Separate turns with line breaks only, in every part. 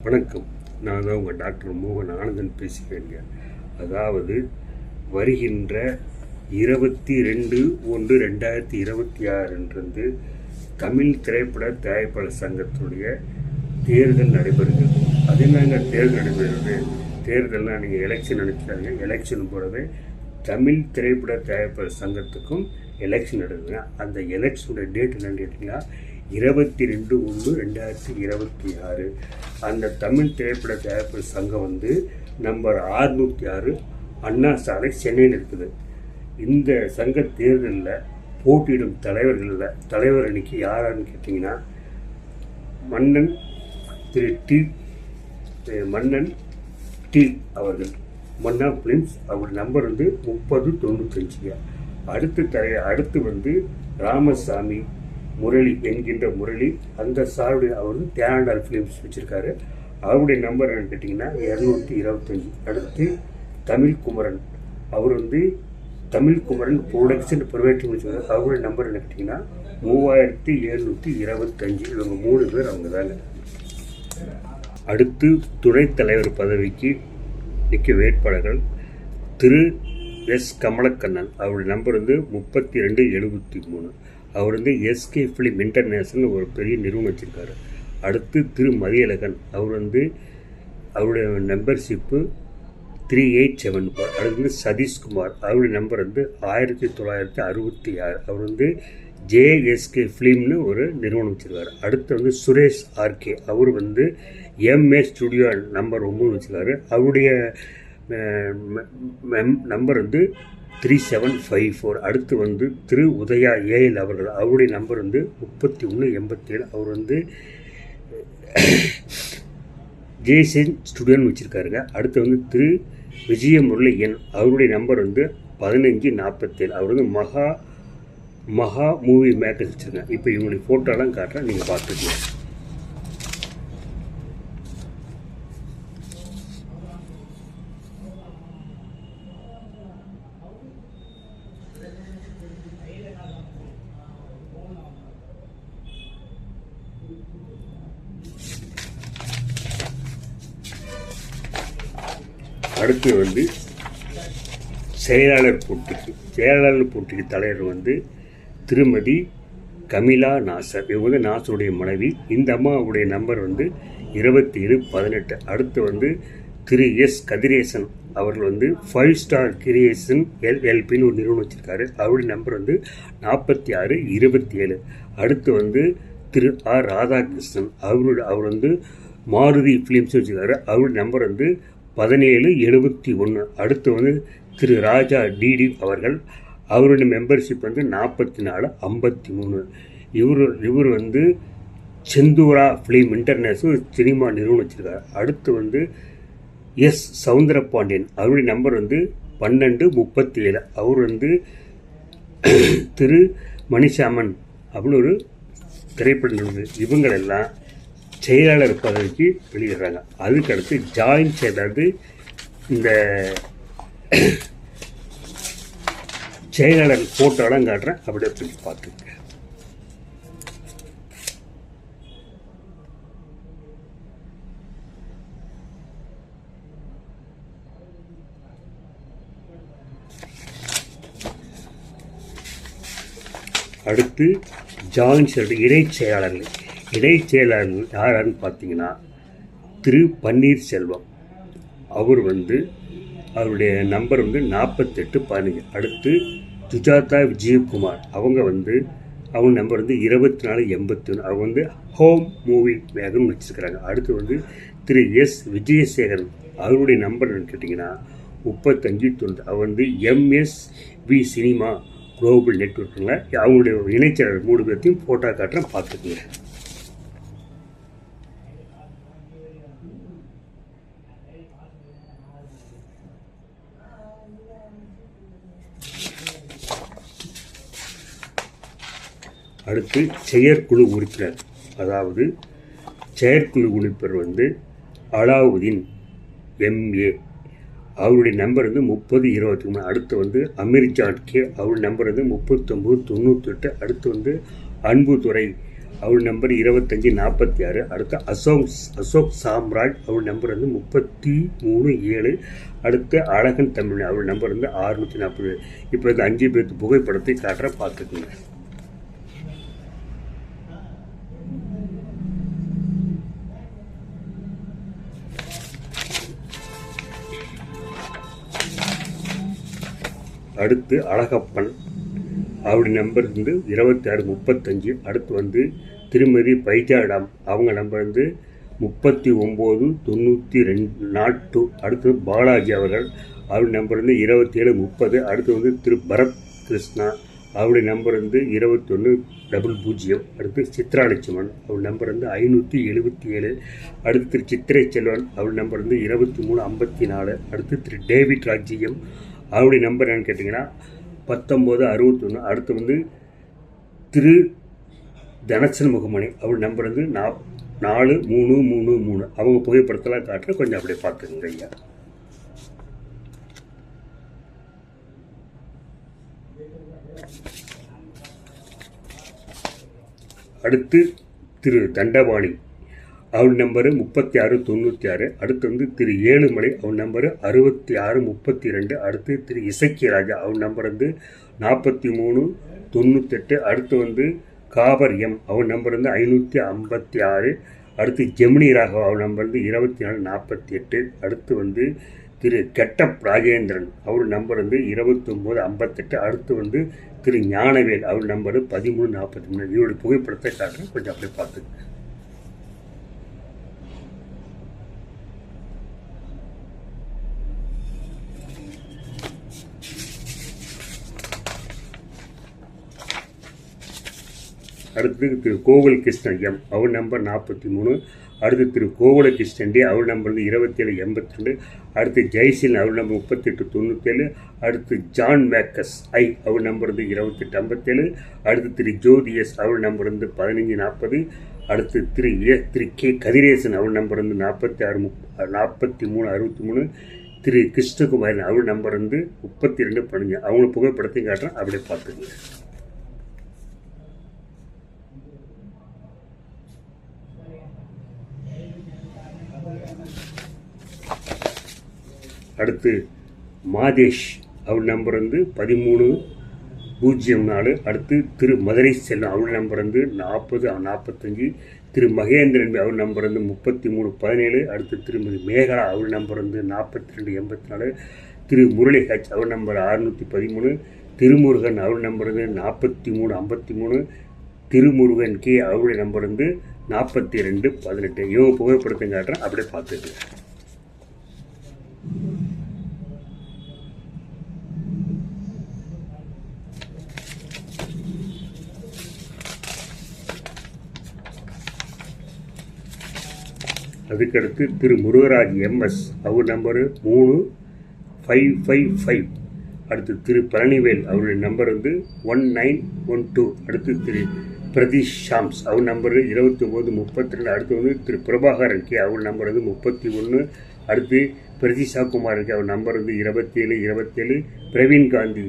வணக்கம். நான் தான் உங்கள் டாக்டர் மோகன் ஆனந்தன் பேசுகிறேங்க. அதாவது வருகின்ற 22/1/2026 தமிழ் திரைப்பட தயாரிப்பாளர் சங்கத்துடைய தேர்தல் நடைபெறுகிறது. அது என்னங்க தேர்தல் நடைபெறுகிறது? தேர்தல்னால் நீங்கள் எலெக்ஷன் நினைச்சாங்க. எலெக்ஷன் போகிறது தமிழ் திரைப்பட தயாரிப்பாளர் சங்கத்துக்கும் எலெக்ஷன் நடக்குதுங்க. அந்த எலெக்ஷனோட டேட் என்னன்னு கேட்டிங்கன்னா 22/1/2026. அந்த தமிழ் திரைப்பட தயாரிப்பாளர் சங்கம் நம்பர் 606 அண்ணா சாலை சென்னையில் இருக்குது. இந்த சங்க தேர்தலில் போட்டியிடும் தலைவர் அன்னைக்கு யாரான்னு கேட்டிங்கன்னா மன்னன் டி அவர்கள், மன்னா பிலிம்ஸ். அவர் நம்பர் 3095. அடுத்து ராமசாமி முரளி என்கின்ற முரளி, அந்த சாருடைய அவர் தேனாண்டால் ஃபிலிம்ஸ் வச்சுருக்காரு. அவருடைய நம்பர் என்னன்னு கேட்டிங்கன்னா 225. அடுத்து தமிழ்குமரன், அவர் தமிழ்குமரன் ப்ரொடக்ஷன் ப்ரைவேட் வச்சுருக்காரு. அவருடைய நம்பர் என்ன கேட்டிங்கன்னா 3725. இவங்க 3 பேர் அவங்க தாங்க. அடுத்து துணைத் தலைவர் பதவிக்கு நிற்க வேட்பாளர்கள் திரு எஸ் கமலக்கண்ணன், அவருடைய நம்பர் 3273. அவர் எஸ்கே ஃபிலிம் இன்டர்நேஷனல் ஒரு பெரிய நிறுவனம் வச்சுருக்காரு. அடுத்து திரு மதியழகன், அவர் அவருடைய மெம்பர்ஷிப்பு 387. அடுத்து சதீஷ்குமார், அவருடைய நம்பர் 1966. அவர் ஜேஎஸ்கே ஃபிலிம்னு ஒரு நிறுவனம் வச்சுருக்காரு. அடுத்து சுரேஷ் ஆர்கே, அவர் எம்ஏ ஸ்டுடியோ நம்பர் 9 வச்சுருக்காரு. அவருடைய நம்பர் 3754. அடுத்து திரு உதயா ஏஎல் அவர்கள், அவருடைய நம்பர் 3187. அவர் ஜேசன் ஸ்டுடியோன்னு வச்சுருக்காருங்க. அடுத்து திரு விஜயமுரளி என், அவருடைய நம்பர் 1547. அவர் மகா மூவி மேக்கர்ஸ் வச்சுருக்காங்க. இப்போ இவங்களுடைய ஃபோட்டோலாம் காட்டுறேன், நீங்கள் பார்த்துக்கலாம். அடுத்து செயலாளர் போட்டிக்கு தலைவர் திருமதி கமிலா நாசர். இவங்க நாசருடைய மனைவி. இந்த அம்மாவுடைய நம்பர் 2718. அடுத்து திரு எஸ் கதிரேசன், அவர்கள் 5 ஸ்டார் கிரியேஷன் எல்எல்பின்னு ஒரு நிறுவனம் வச்சுருக்காரு. அவருடைய நம்பர் 4627. அடுத்து திரு ஆர் ராதாகிருஷ்ணன், அவர் மாருதி ஃபிலிம்ஸ் வச்சுருக்காரு. அவருடைய நம்பர் 1771. அடுத்து திரு ராஜா டிடி அவர்கள், அவருடைய மெம்பர்ஷிப் 4453. இவர் செந்தூரா ஃபிலிம் இன்டர்நேஷனல் சினிமா நிறுவனம் வச்சுருக்காரு. அடுத்து எஸ் சவுந்தரபாண்டியன், அவருடைய நம்பர் 1237. அவர் திரு மணிசாமன் அப்படின்னு ஒரு திரைப்பட நிறுவனம். இவங்களெல்லாம் செயலாளர் பதவிக்கு வெளியிடுறாங்க. அதுக்கடுத்து ஜாயின்ட் செயலாளர், இந்த செயலாளர் ஃபோட்டோலாம் காட்டுறேன், அப்படியே போய் பார்த்துக்க. அடுத்து ஜாயின்ட் செயலாளர், இடைச் செயலாளர்கள் யாரான்னு பார்த்தீங்கன்னா திரு பன்னீர்செல்வம், அவர் அவருடைய நம்பர் 4815. அடுத்து சுஜாதா விஜயகுமார், அவங்க நம்பர் 2481. அவங்க ஹோம் மூவி மேகன் வச்சுருக்கிறாங்க. அடுத்து திரு எஸ் விஜயசேகரன், அவருடைய நம்பர் கேட்டிங்கன்னா 3590. அவர் எம்எஸ்வி சினிமா குளோபல் நெட்வொர்க்குங்க. அவங்களுடைய இணைச்செயலாளர் 3 பேர்த்தையும் ஃபோட்டோ காட்டுறேன், பார்த்துக்குங்க. அடுத்து செயற்குழு உறுப்பினர், அதாவது செயற்குழு உறுப்பினர் அலாவுதீன் எம்ஏ, அவருடைய நம்பர் 3023. அடுத்து அமீர்ஜான் கே, அவருடைய நம்பர் 3998. அடுத்து அன்புதுரை, அவர் நம்பர் 2546. அடுத்து அசோக் சாம்ராஜ், அவர் நம்பர் வந்து 33 7. அடுத்து அழகன் தமிழ், அவர் நம்பர் வந்து 640. இப்போ இந்த 5 பேர்த்து புகைப்படத்தை காட்டுற பார்த்துக்குங்க. அடுத்து அழகப்பன், அவருடைய நம்பர் வந்து 2635. அடுத்து வந்து திருமதி பைஜாடாம், அவங்க நம்பர் வந்து 3992. அடுத்து பாலாஜி அவர்கள், அவருடைய நம்பர் வந்து 2730. அடுத்து வந்து திரு பரத் கிருஷ்ணா, அவருடைய நம்பர் வந்து 2100. அடுத்து சித்ரா லட்சுமன், அவர் நம்பர் வந்து 577. அடுத்து திரு சித்திரை செல்வன், அவர் நம்பர் வந்து 2354. அடுத்து திரு டேவிட் ராஜ்ஜியம், அவருடைய நம்பர் என்னன்னு கேட்டிங்கன்னா 1961. அடுத்து வந்து திரு தனசன் முகமணி, அவர் நம்பர் வந்து 4333. அவங்க புகைப்படத்தெல்லாம் காட்டுற, கொஞ்சம் அப்படியே பார்த்துக்கங்க ஐயா. அடுத்து திரு தண்டபாணி, அவர் நம்பரு 3696. அடுத்து வந்து திரு ஏழுமலை, அவர் நம்பரு 6632. அடுத்து திரு இசக்கிய ராஜா, அவர் நம்பர் வந்து 4398. அடுத்து வந்து காபர் எம், அவர் நம்பர் வந்து 556. அடுத்து ஜெமினி ராகவ், அவர் நம்பர் வந்து 2448. அடுத்து வந்து திரு கெட்டப் ராஜேந்திரன், அவர் நம்பர் வந்து 2958. அடுத்து வந்து திரு ஞானவேல், அவர் நம்பரு 1343. இவருடைய புகைப்படத்தை காட்டுறேன், கொஞ்சம் அப்படியே பார்த்துங்க. அடுத்து திரு கோகுல் கிருஷ்ணன் எம், அவர் நம்பர் 43. அடுத்து திரு கோகுல கிருஷ்ணன் டி, அவர் நம்பர் வந்து 2782. அடுத்து ஜெய்சில், அவர் நம்பர் 3897. அடுத்து ஜான் மேக்கஸ் ஐ, அவர் நம்பர் வந்து 2857. அடுத்து திரு ஜோதி எஸ், அவர் நம்பர் வந்து 1540. அடுத்து திரு கே கதிரேசன், அவர் நம்பர் வந்து 4363. திரு கிருஷ்ணகுமாரன், அவர் நம்பர் வந்து 3215. அவங்க புகைப்படத்தையும் காட்டுறேன், அப்படியே பார்த்துக்கங்க. அடுத்து மாதேஷ், அவர் நம்பர் வந்து 1304. அடுத்து திரு மதுரை செல்வம், அவர் நம்பர் வந்து 4045. திரு மகேந்திரன், அவர் நம்பர் வந்து 3317. அடுத்து திருமதி மேகலா, அவர் நம்பர் வந்து 4284. திரு முரளி ஹெச், அவர் நம்பர் 613. திருமுருகன், அவர் நம்பர் வந்து 4353. திருமுருகன் கே, அவருடைய நம்பர் வந்து 4218. இவங்க புகைப்படத்தை காட்டுறேன், அப்படியே பார்த்துட்டு. அதுக்கடுத்து திரு முருகராஜ் எம்எஸ், அவர் நம்பரு 3555. அடுத்து திரு பழனிவேல், அவருடைய நம்பர் வந்து 1912. அடுத்து திரு பிரதீஷ் ஷாம்ஸ், அவர் நம்பரு 2932. அடுத்து வந்து திரு பிரபாகரன் கே, அவர் நம்பர் வந்து 31. அடுத்து பிரதிஷா குமாருக்கு, அவர் நம்பர் வந்து 2727. பிரவீன் காந்தி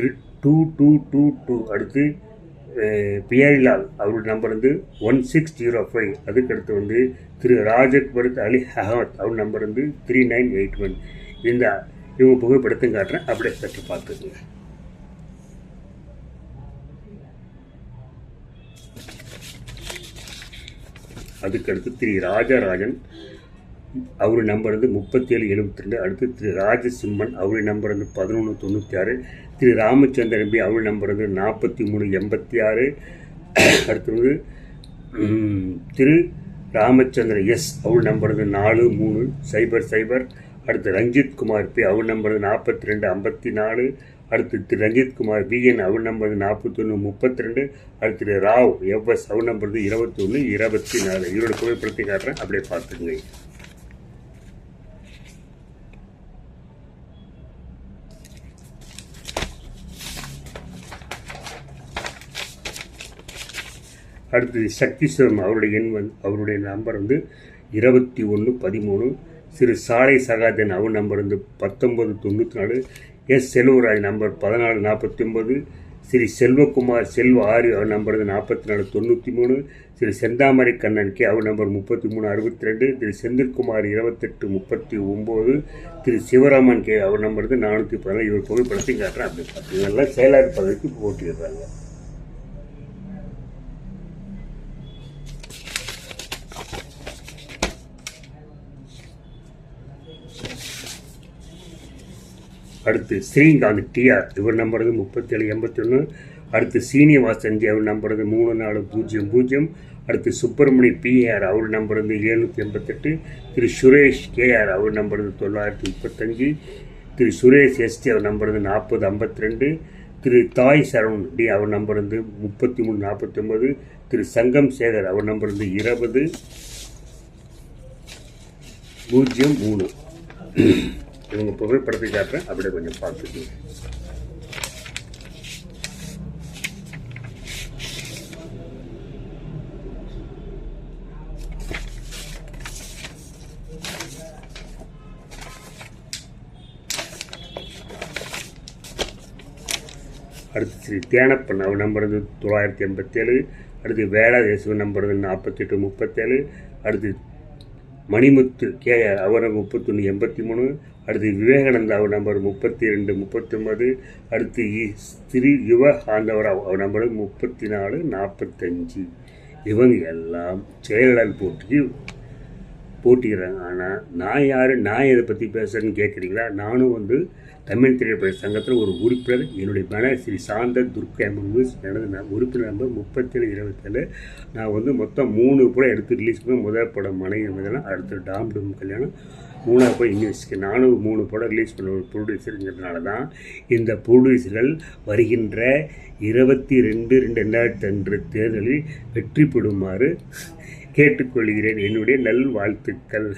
2222. அடுத்து பியாரிலால், அவருடைய நம்பர் வந்து 1605. அதுக்கடுத்து வந்து திரு ராஜக்பர்த் அலி அகமத், அவர் நம்பர் வந்து 3981. இவங்க புகைப்படத்தையும் காட்டுறேன், அப்படியே சற்று பார்த்துக்குங்க. அதுக்கடுத்து திரு ராஜராஜன், அவர் நம்பர் வந்து 3772. அடுத்து திரு ராஜசிம்மன், அவருடைய நம்பர் வந்து 1196. திரு ராமச்சந்திரன் பி, அவருடைய நம்பர் வந்து 4386. அடுத்து வந்து திரு ராமச்சந்திரன் எஸ், அவர் நம்பர் வந்து 4300. அடுத்து ரஞ்சித் குமார் பி, அவர் நம்பர் வந்து 4254. அடுத்து திரு ரஞ்சித் குமார் பிஎன், அவர் நம்பர் வந்து 4132. அடுத்து திரு ராவ் எவ்எஸ், அவர் நம்பர் வந்து 2124. இவரோட புகைப்படத்தை காட்டுறேன், அப்படியே பார்த்துக்குங்க. அடுத்தது சக்திஸ்வரம், அவருடைய எண் அவருடைய நம்பர் வந்து 2113. திரு சாலை சகாதன், அவர் நம்பர் வந்து 1994. S Selvaraj number 1449. ஸ்ரீ செல்வகுமார் செல்வ ஆறு அவர் நம்பர் 4493, திரு செந்தாமரை கண்ணன் கே அவர் நம்பர் 3362, திரு செந்தில்குமார் 2839, திரு சிவராமன் கே அவர் நம்பர் 414. இவர் புகைப்படத்தையும் காட்டுறேன். அப்படி பார்த்து இதெல்லாம் செயலாளர் பதவிக்கு போட்டிடுறாங்க. அடுத்து ஸ்ரீகாந்த் டிஆர் இவர் நம்பர் 3781. அடுத்து சீனிவாசன் ஜி அவர் நம்பர் 3400. அடுத்து சுப்பிரமணி பிஆர் அவர் நம்பர் 788. திரு சுரேஷ் கேஆர் அவர் நம்பர் 935. திரு சுரேஷ் எஸ்டி அவர் நம்பர் 4052. திரு தாய் சரவண் டி அவர் நம்பர் 3349. திரு சங்கம் சேகர் அவர் நம்பர் 2003. இவங்க புகைப்படத்தை காட்டுறேன், அப்படியே கொஞ்சம் பார்த்துக்கணும். அடுத்து ஸ்ரீ தேனப்பன் அவர் நம்பர் 987. அடுத்து வேளாதேசு நம்பர் 4837. அடுத்து மணிமுத்து கேஆர் அவர் 3183. அடுத்து விவேகானந்தா அவர் நம்பர் 3239. அடுத்து திரு யுவ ஆந்தவராவ் அவர் நம்பர் 3445. இவங்க எல்லாம் செயலாளர் போட்டிக்கிறாங்க. ஆனால் நான் யார், நான் இதை பற்றி பேசுகிறேன்னு கேட்குறீங்களா? நானும் தமிழ் திரைப்பட சங்கத்தில் ஒரு உறுப்பினர். என்னுடைய மனைவி ஸ்ரீ சாந்த துர்கா மூவிஸ் எனது உறுப்பினர் நம்பர் 3727. நான் மொத்தம் 3 படம் எடுத்து ரிலீஸ் பண்ண. முதல் படம் மனைவி மகன், அடுத்து டாம் டும் கல்யாணம், 3ஆவது படம் இங்கிலீஷ்க்கு. நானும் 3 படம் ரிலீஸ் பண்ண ஒரு ப்ரொடியூசருங்கிறதுனால தான் இந்த ப்ரொடியூசர்கள் வருகின்ற 22/2/2002 தேர்தலில் வெற்றி பெறுமாறு கேட்டுக்கொள்கிறேன். என்னுடைய நல்வாழ்த்துக்கள்.